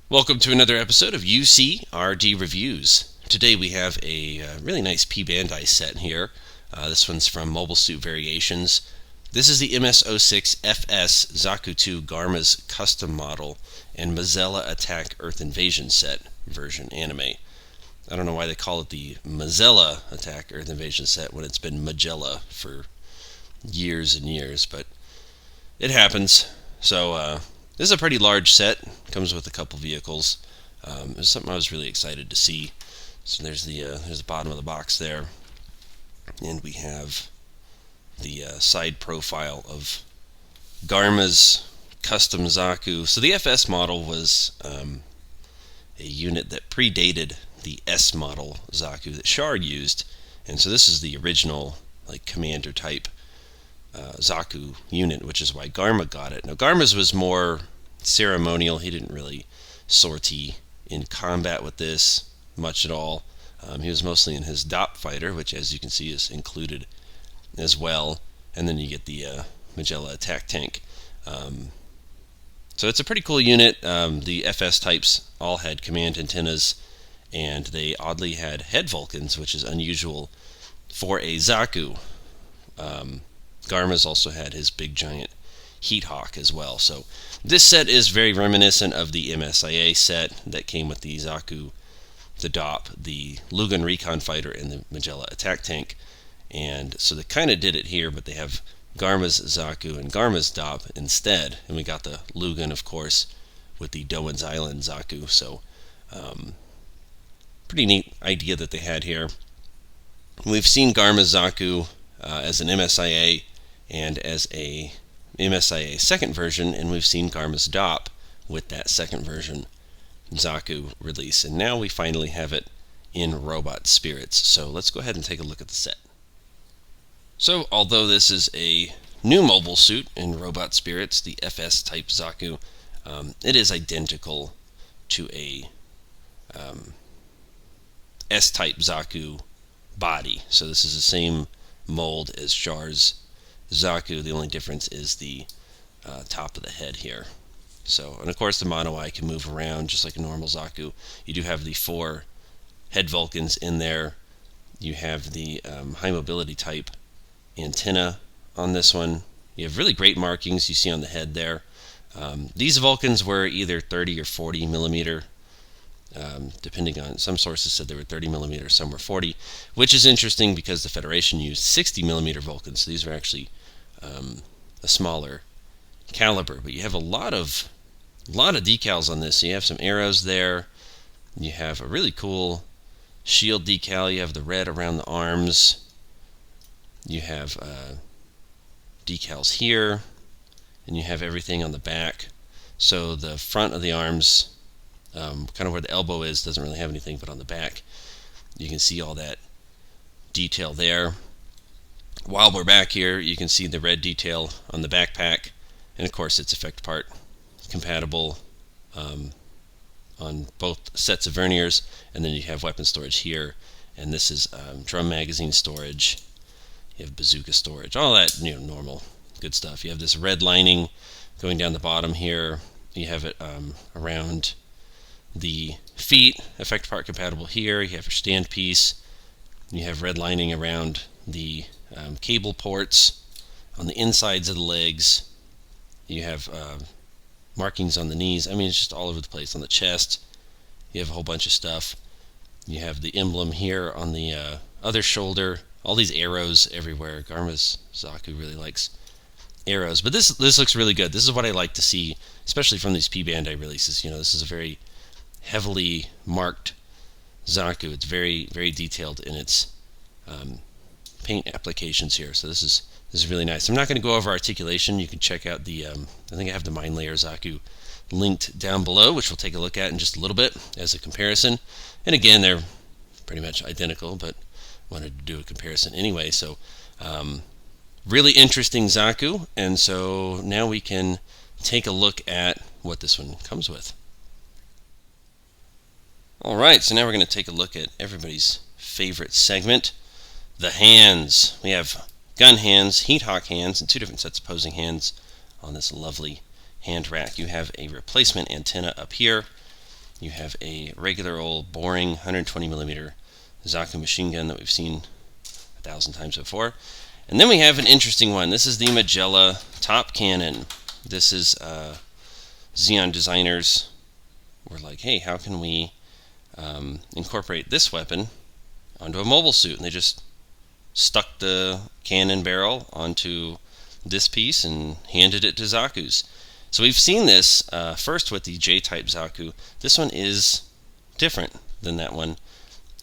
Welcome to another episode of UCRD Reviews. Today we have a really nice P-Bandai set here. This one's from Mobile Suit Variations. This is the MS-06 FS Zaku II Garma's custom model and Mazella Attack Earth Invasion set version anime. I don't know why they call it the Mazella Attack Earth Invasion set when it's been Magella for years and years, but it happens. So, this is a pretty large set. Comes with a couple vehicles. It was something I was really excited to see. So there's the bottom of the box there, and we have the side profile of Garma's custom Zaku. So the FS model was a unit that predated the S model Zaku that Shard used, and so this is the original commander type Zaku unit, which is why Garma got it. Now Garma's was more ceremonial. He didn't really sortie in combat with this much at all. He was mostly in his DOP fighter, which as you can see is included as well, and then you get the Magella attack tank. So it's a pretty cool unit. The FS types all had command antennas, and they oddly had head Vulcans, which is unusual for a Zaku. Garma's also had his big giant Heat Hawk as well. So this set is very reminiscent of the MSiA set that came with the Zaku, the DOP, the Lugan Recon Fighter, and the Magella attack tank. And so they kind of did it here, but they have Garma's Zaku and Garma's DOP instead. And we got the Lugan, of course, with the Doan's Island Zaku. So pretty neat idea that they had here. We've seen Garma's Zaku as an MSiA and as a MSiA second version, and we've seen Garma's DOP with that second version Zaku release, and now we finally have it in Robot Spirits. So let's go ahead and take a look at the set. So although this is a new mobile suit in Robot Spirits, the FS type Zaku, it is identical to a S-type Zaku body. So this is the same mold as Char's Zaku. The only difference is the top of the head here. So, and of course the mono eye can move around just like a normal Zaku. You do have the 4 head Vulcans in there. You have the high mobility type antenna on this one. You have really great markings you see on the head there. These Vulcans were either 30 or 40 millimeter, depending on, some sources said they were 30 millimeter, some were 40, which is interesting because the Federation used 60 millimeter Vulcans, so these are actually a smaller caliber. But you have a lot of decals on this. So you have some arrows there. You have a really cool shield decal. You have the red around the arms. You have decals here, and you have everything on the back. So the front of the arms, kind of where the elbow is, doesn't really have anything, but on the back you can see all that detail there. While we're back here, you can see the red detail on the backpack, and of course it's effect part compatible on both sets of verniers. And then you have weapon storage here, and this is drum magazine storage. You have bazooka storage, all that normal good stuff. You have this red lining going down the bottom here. You have it around the feet, effect part compatible here. You have your stand piece. You have red lining around the cable ports on the insides of the legs. You have markings on the knees. I mean, it's just all over the place. On the chest, you have a whole bunch of stuff. You have the emblem here on the other shoulder. All these arrows everywhere. Garma's Zaku really likes arrows, but this looks really good. This is what I like to see, especially from these P-Bandai releases. This is a very heavily marked Zaku. It's very, very detailed in its paint applications here. So this is really nice. I'm not going to go over articulation. You can check out the I think I have the Minelayer Zaku linked down below, which we'll take a look at in just a little bit as a comparison. And again, they're pretty much identical, but wanted to do a comparison anyway. So really interesting Zaku, and so now we can take a look at what this one comes with. Alright, so now we're going to take a look at everybody's favorite segment, the hands. We have gun hands, Heat Hawk hands, and 2 different sets of opposing hands on this lovely hand rack. You have a replacement antenna up here. You have a regular old boring 120mm Zaku machine gun that we've seen 1,000 times before. And then we have an interesting one. This is the Magella top cannon. This is Xeon designers were like, hey, how can we incorporate this weapon onto a mobile suit? And they just stuck the cannon barrel onto this piece and handed it to Zaku's. So we've seen this first with the J-type Zaku. This one is different than that one,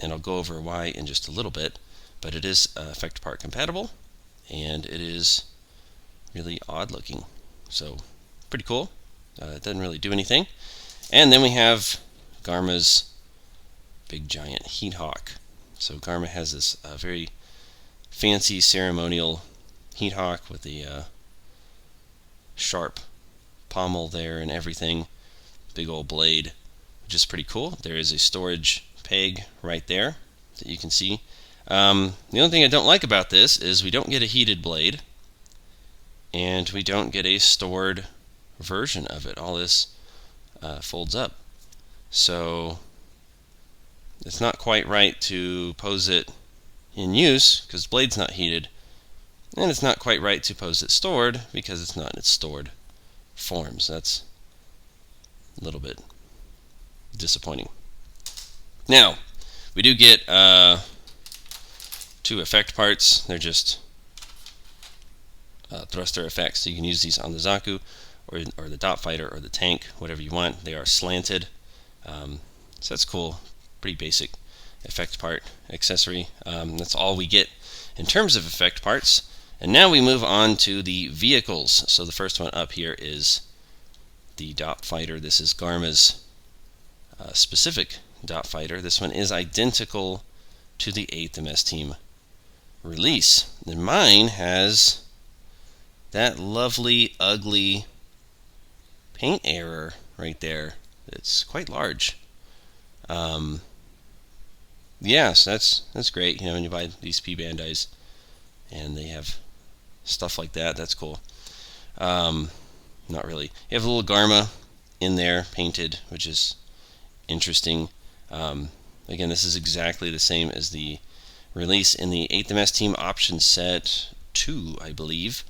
and I'll go over why in just a little bit, but it is effect part compatible, and it is really odd looking. So pretty cool. It doesn't really do anything. And then we have Garma's big giant heat hawk. So Garma has this very fancy ceremonial heat hawk with the sharp pommel there and everything. Big old blade, which is pretty cool. There is a storage peg right there that you can see. The only thing I don't like about this is we don't get a heated blade, and we don't get a stored version of it. All this folds up. So it's not quite right to pose it in use because the blade's not heated, and it's not quite right to pose it stored because it's not in its stored forms. That's a little bit disappointing. Now, we do get 2 effect parts. They're just thruster effects, so you can use these on the Zaku or the dot fighter or the tank, whatever you want. They are slanted, so that's cool. Pretty basic effect part accessory. That's all we get in terms of effect parts. And now we move on to the vehicles. So the first one up here is the dot fighter. This is Garma's specific dot fighter. This one is identical to the 8th MS Team release. Then mine has that lovely, ugly paint error right there. It's quite large. Yes, that's great. You know, when you buy these P-Bandais and they have stuff like that, that's cool. Not really. You have a little Garma in there painted, which is interesting. Again, this is exactly the same as the release in the 8th MS Team Option Set 2, I believe.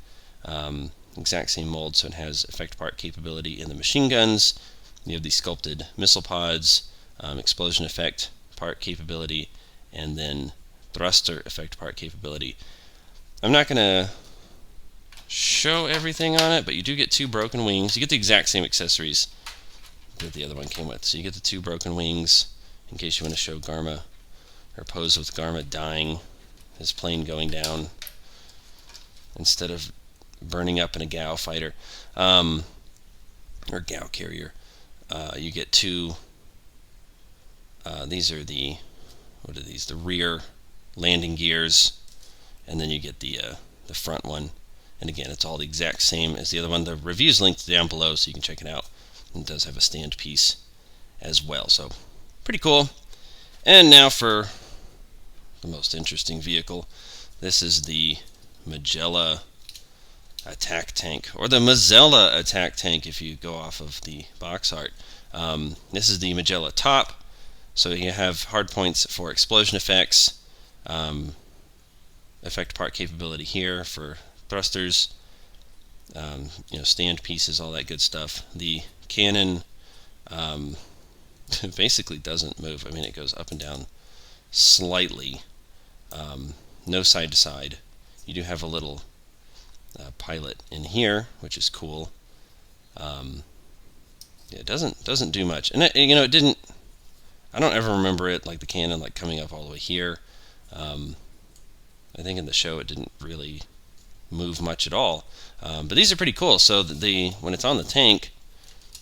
Exact same mold, so it has effect part capability in the machine guns. You have the sculpted missile pods, explosion effect part capability, and then thruster effect part capability. I'm not going to show everything on it, but you do get 2 broken wings. You get the exact same accessories that the other one came with. So you get the 2 broken wings in case you want to show Garma, or pose with Garma dying, his plane going down instead of burning up in a Gao fighter, or Gao carrier. You get 2. These are the, what are these? The rear landing gears, and then you get the front one. And again, it's all the exact same as the other one. The review's linked down below, so you can check it out. And it does have a stand piece as well, so pretty cool. And now for the most interesting vehicle. This is the Magella attack tank, or the Mazella attack tank if you go off of the box art. This is the Magella top. So you have hard points for explosion effects, effect part capability here for thrusters, stand pieces, all that good stuff. The cannon basically doesn't move. I mean, it goes up and down slightly, no side to side. You do have a little pilot in here, which is cool. It doesn't do much, and it didn't. I don't ever remember it like the cannon like coming up all the way here. I think in the show it didn't really move much at all. But these are pretty cool. So when it's on the tank,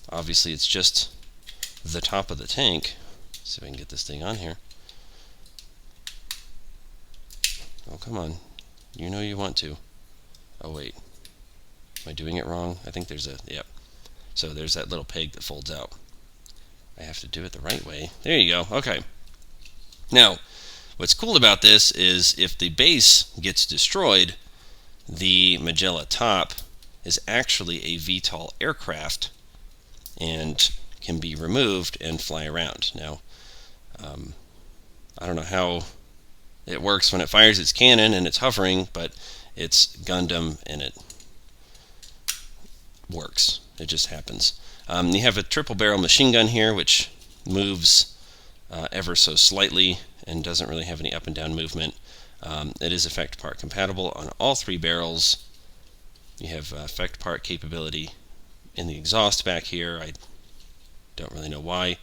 obviously it's just the top of the tank. Let's see if I can get this thing on here. Oh, come on. You know you want to. Oh, wait. Am I doing it wrong? I think there's yep. So there's that little peg that folds out. I have to do it the right way. There you go. Okay. Now, what's cool about this is if the base gets destroyed, the Magella top is actually a VTOL aircraft, and can be removed and fly around. Now, I don't know how it works when it fires its cannon and it's hovering, but it's Gundam and it works. It just happens. You have a triple barrel machine gun here, which moves ever so slightly and doesn't really have any up and down movement. It is effect part compatible on all 3 barrels. You have effect part capability in the exhaust back here. I don't really know why.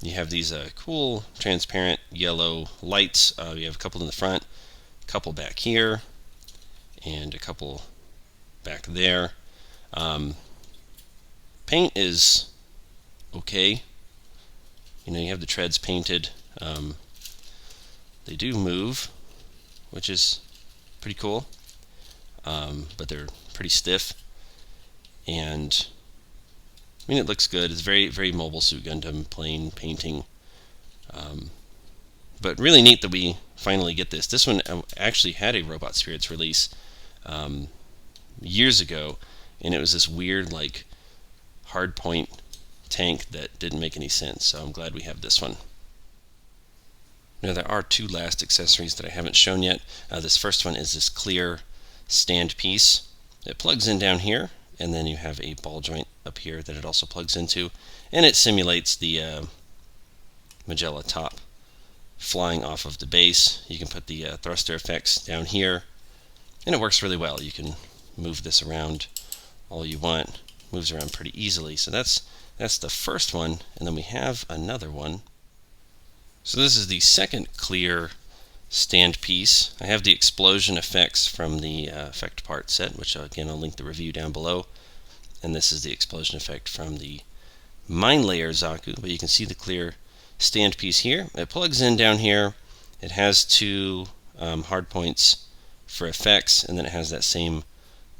You have these cool transparent yellow lights. You have a couple in the front, a couple back here, and a couple back there. Paint is okay. You know, you have the treads painted. They do move, which is pretty cool, but they're pretty stiff. And I mean, it looks good. It's very, very Mobile Suit Gundam plain painting. But really neat that we finally get this. This one actually had a Robot Spirits release years ago, and it was this weird, like, hardpoint tank that didn't make any sense. So I'm glad we have this one. Now, there are 2 last accessories that I haven't shown yet. This first one is this clear stand piece. It plugs in down here, and then you have a ball joint up here that it also plugs into, and it simulates the Magella top flying off of the base. You can put the thruster effects down here, and it works really well. You can move this around all you want. Moves around pretty easily. So that's the first one, and then we have another one. So this is the second clear stand piece. I have the explosion effects from the effect part set, which again I'll link the review down below. And this is the explosion effect from the Minelayer Zaku, but you can see the clear stand piece here. It plugs in down here. It has 2 hard points for effects, and then it has that same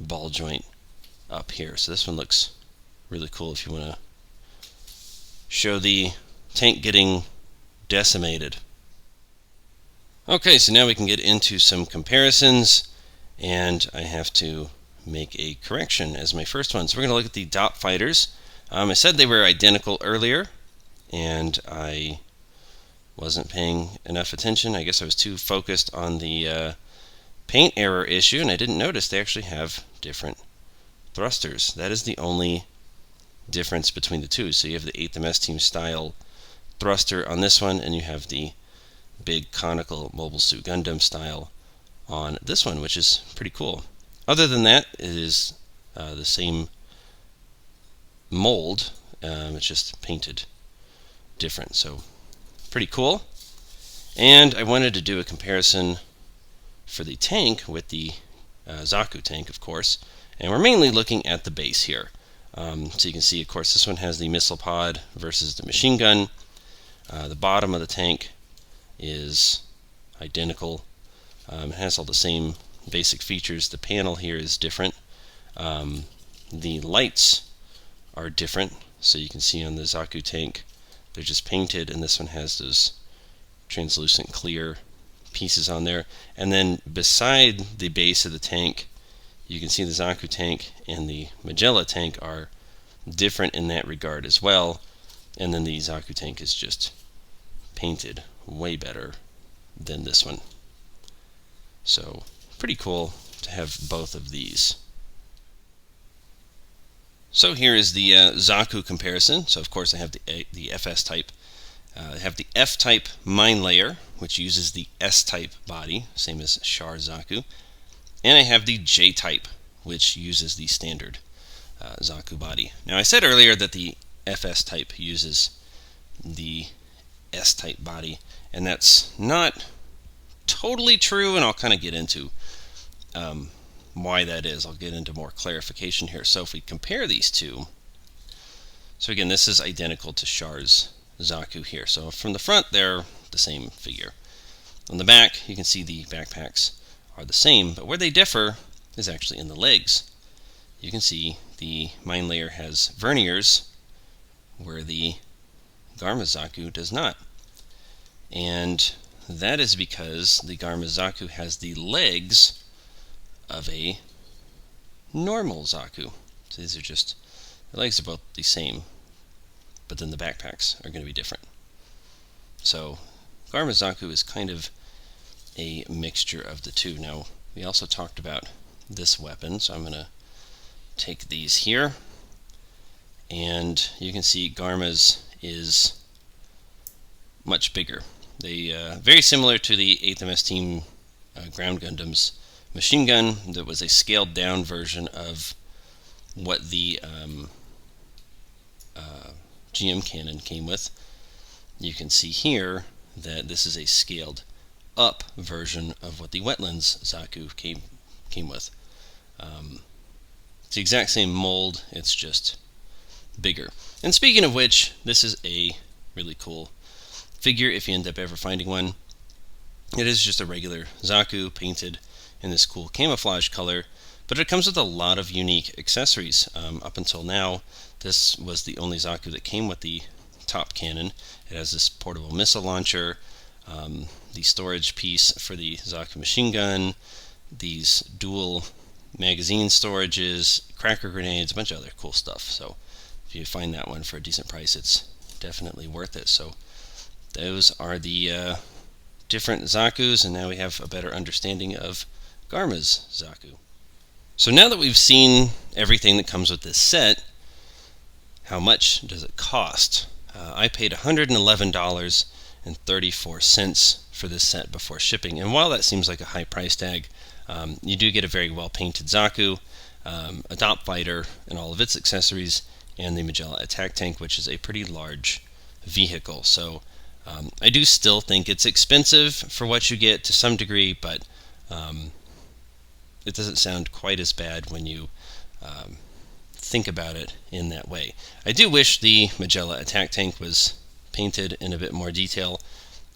ball joint up here. So this one looks really cool if you want to show the tank getting decimated. Okay, so now we can get into some comparisons, and I have to make a correction as my first one. So we're going to look at the DOP fighters. I said they were identical earlier, and I wasn't paying enough attention. I guess I was too focused on the paint error issue, and I didn't notice they actually have different thrusters. That is the only difference between the 2. So you have the 8th MS Team style thruster on this one, and you have the big conical Mobile Suit Gundam style on this one, which is pretty cool. Other than that, it is the same mold, it's just painted different, so pretty cool. And I wanted to do a comparison for the tank with the Zaku tank, of course, and we're mainly looking at the base here. So you can see, of course, this one has the missile pod versus the machine gun. The bottom of the tank is identical. It has all the same basic features. The panel here is different. The lights are different. So you can see on the Zaku tank, they're just painted, and this one has those translucent clear pieces on there. And then beside the base of the tank, you can see the Zaku tank and the Magella tank are different in that regard as well. And then the Zaku tank is just painted way better than this one. So pretty cool to have both of these. So here is the Zaku comparison. So of course I have the FS type. I have the F-type Minelayer, which uses the S-type body, same as Char Zaku. And I have the J-type, which uses the standard Zaku body. Now I said earlier that the FS type uses the S-type body, and that's not totally true, and I'll kind of get into why that is. I'll get into more clarification here. So if we compare these two, so again, this is identical to Char's Zaku here. So from the front, they're the same figure. On the back, you can see the backpacks are the same, but where they differ is actually in the legs. You can see the Minelayer has verniers, where the Garma Zaku does not. And that is because the Garma Zaku has the legs of a normal Zaku. So these are just, the legs are both the same but then the backpacks are going to be different. So Garma Zaku is kind of a mixture of the two. Now, we also talked about this weapon, so I'm going to take these here, and you can see Garma's is much bigger. They very similar to the 8th MS Team Ground Gundam's machine gun. That was a scaled down version of what the GM cannon came with. You can see here that this is a scaled up version of what the Wetlands Zaku came with. It's the exact same mold, it's just bigger. And speaking of which, this is a really cool figure if you end up ever finding one. It is just a regular Zaku painted in this cool camouflage color, but it comes with a lot of unique accessories. Up until now, this was the only Zaku that came with the top cannon. It has this portable missile launcher, the storage piece for the Zaku machine gun, these dual magazine storages, cracker grenades, a bunch of other cool stuff. So if you find that one for a decent price, it's definitely worth it. So those are the different Zakus, and now we have a better understanding of Garma's Zaku. So now that we've seen everything that comes with this set, how much does it cost? I paid $111.34 for this set before shipping, and while that seems like a high price tag, you do get a very well painted Zaku, a dop fighter and all of its accessories, and the Magella attack tank, which is a pretty large vehicle. So I do still think it's expensive for what you get to some degree, but it doesn't sound quite as bad when you think about it in that way. I do wish the Magella attack tank was painted in a bit more detail.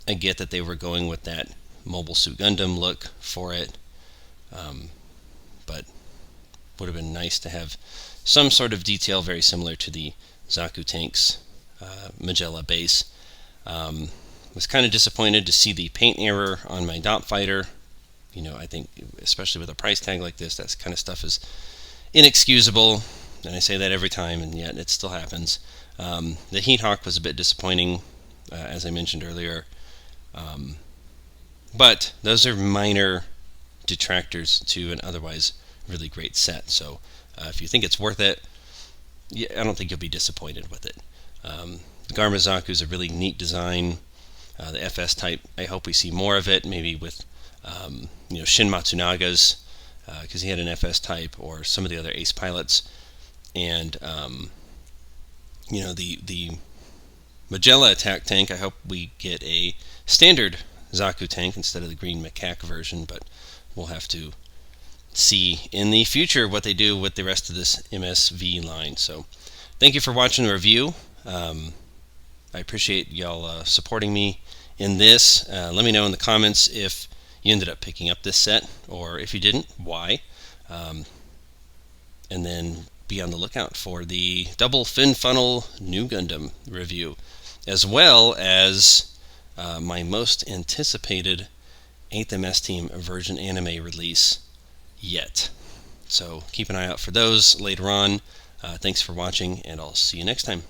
I get that they were going with that Mobile Suit Gundam look for it, but would have been nice to have some sort of detail very similar to the Zaku tank's Magella base. Was kind of disappointed to see the paint error on my dop fighter. You know, I think especially with a price tag like this, that kind of stuff is inexcusable, and I say that every time, and yet it still happens. The Heat Hawk was a bit disappointing, as I mentioned earlier, but those are minor detractors to an otherwise really great set. So if you think it's worth it, I don't think you'll be disappointed with it. The Garma Zaku is a really neat design. The FS type, I hope we see more of it, maybe with Shin Matsunaga's, because he had an FS type, or some of the other ace pilots. And the Magella attack tank, I hope we get a standard Zaku tank instead of the green Macaque version, but we'll have to see in the future what they do with the rest of this MSV line. So thank you for watching the review. I appreciate y'all supporting me in this. Let me know in the comments if you ended up picking up this set, or if you didn't, why. And then be on the lookout for the Double Fin Funnel New Gundam review, as well as my most anticipated 8th MS Team version anime release yet. So keep an eye out for those later on. Thanks for watching, and I'll see you next time.